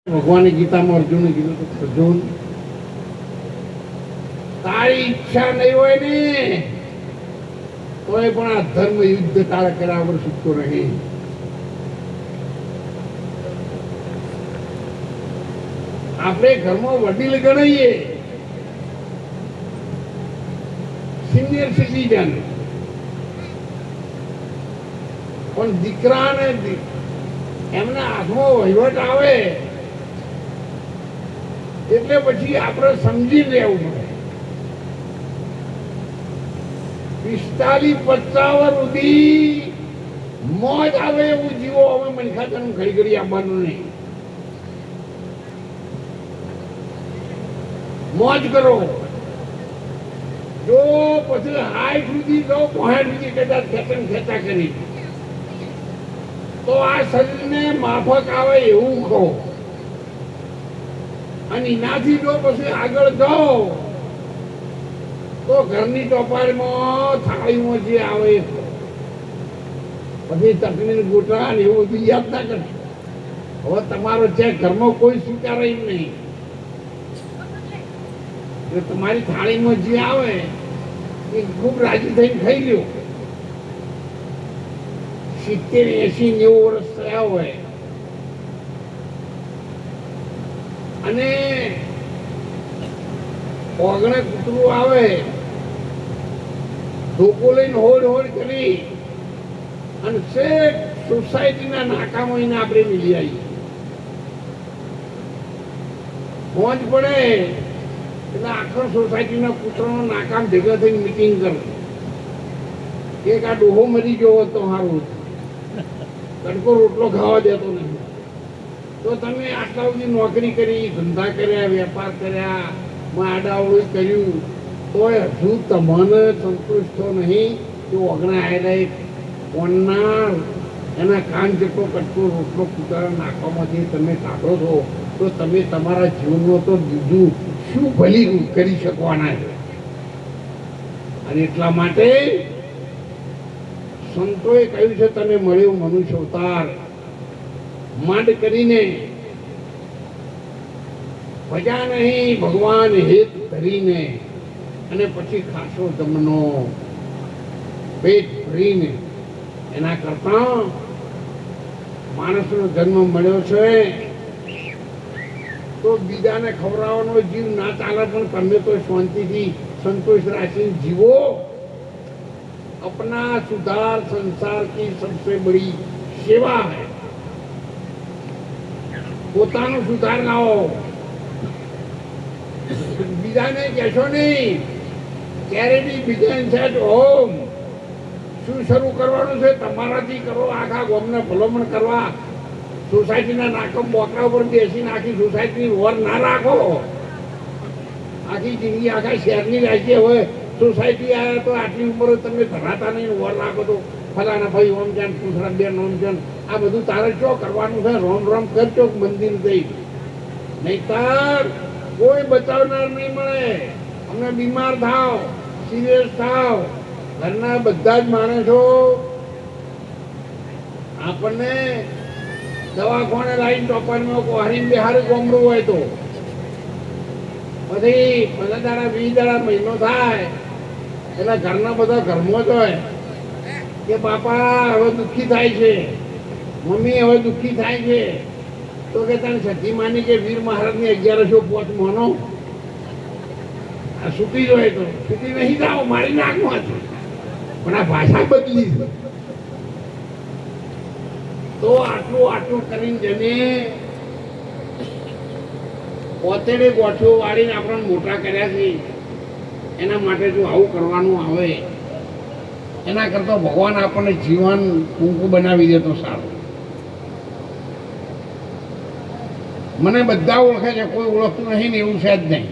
ભગવાને ગીતામાં અર્જુને કીધું તો અર્જુન, તારી ઈચ્છા નહીં હોય ને તોય પણ આ ધર્મ યુદ્ધ તારા કર્યા વગર છૂટતો નહીં. આપણે ઘરમાં વડીલ ગણાઈએ, સિનિયર સિટીઝન, પણ દીકરાને એમના હાથમાં વહીવટ આવે એટલે પછી આપણે સમજી લેવું પડે. 45-50 સુધી મોજ આવે એવું જીવો. હવે મનખાતાનું ઘડી ઘડી આવવાનું નહીં. મોજ કરો. જો પછી 60 સુધી જાઓ, 65 સુધી કદાચ ખેંચા કરી તો આ શરીરને માફક આવે એવું કહો. અને એનાથી જો પછી આગળ જાઓ તો ઘરની ટોપારીમાં થાળીમાં જે આવે પછી ચટણી ગોટા ને એવું બધું યાદ ના કરે. હવે તમારો છે ઘરમાં કોઈ સ્વીકારે નહીં. તમારી થાળીમાં જે આવે એ ખૂબ રાજી થઈને ખાઈ લ્યો. 70, 80, 90 વર્ષ થયા હોય અને ઓગણે કૂતરું આવે, ધોકો લઈને હોડ કરી અને છેક સોસાયટીના નાકામાં એને આપણે મિલી આવીએ. મોજ પડે એટલે આખા સોસાયટીના કૂતરાનો નાકામ ભેગા થઈને મિટિંગ કરે. એક આ ડોહો મરી ગયો હતો સારું, તડકો રોટલો ખાવા દેતો નહીં. તો તમે આટલા બધી નોકરી કરી, ધંધા કર્યા, વેપાર કર્યા, આડાવડું કર્યું, તોય હજુ તમને સંતુષ્ટ નહીં કે ઓગણા આવેલા કોણના એના કાન જેટલો કટકો રોટલો કૂતરા નાખવામાંથી તમે કાઢો છો તો તમે તમારા જીવનનો તો બીજું શું ભલી કરી શકવાના છે. અને એટલા માટે સંતોએ કહ્યું છે, તને મળ્યો મનુષ્ય અવતાર, માંડ કરીને ભજા નહીં ભગવાન હેત ધરીને, અને પછી ખાસો જમનો પેટ ભરીને. એના કરતા માણસનો જન્મ મળ્યો છે તો બીજાને ખવડાવવાનો જીવ ના ચાલે, પણ તમે તો શાંતિથી સંતોષ રાખીને જીવો. अपना सुधार संसार की सबसे बड़ी सेवा है. પોતાનો સુધાર લાવો, બીજાને કહેશો નહીં. ક્યારે બી બીજા સેટ હોમ શું શરૂ કરવાનું છે તમારાથી કરો. આખા ગામને ભલામણ કરવા, સોસાયટીના નાકમ બોકરા ઉપર બેસીને આખી સોસાયટીની વર ના રાખો. આખી જિંદગી આખા શહેરની રાખીએ. હવે સોસાયટી આવ્યા તો આટલી ઉંમરે તમે ધરાતા નહીં, વર રાખો તો ફલાણા ભાઈ ઓમ જાન, પૂછડા બેન ઓમ જાન. આ બધું તારે શું કરવાનું છે? રોમ રોમ કરજો મંદિર જઈ, નહીતર કોઈ બચાવનાર નહીં મળે. અમને બીમાર થાવ, સિરિયસ થાવ, ઘરના બધા જ માણસો આપણને દવાખાને લાવીને ટોપરમાં કોહરીને બિહારી ગોમડું હોય તો પછી 15 દાડા 20 દાડા મહિનો થાય એટલે ઘરના બધા ઘરમાં જ હોય કે બાપા હવે દુઃખી થાય છે, મમ્મી હવે દુઃખી થાય છે. તો કે તને સતી માની કે વીર મહારાજની 1105 માનો આ છૂટી જોઈએ તો છૂટી નહીં જાઓ, મારી નાખમાં છે. પણ આ ભાષા બદલી છે. તો આટલું કરીને જને પોતેડે ગોઠવો વાળીને આપણને મોટા કર્યા છે. એના માટે જો આવું કરવાનું આવે એના કરતા ભગવાન આપણને જીવન ટૂંકું બનાવી દે તો સારું. મને બધા ઓળખે છે, કોઈ ઓળખતું નહીં ને એવું છે જ નહીં.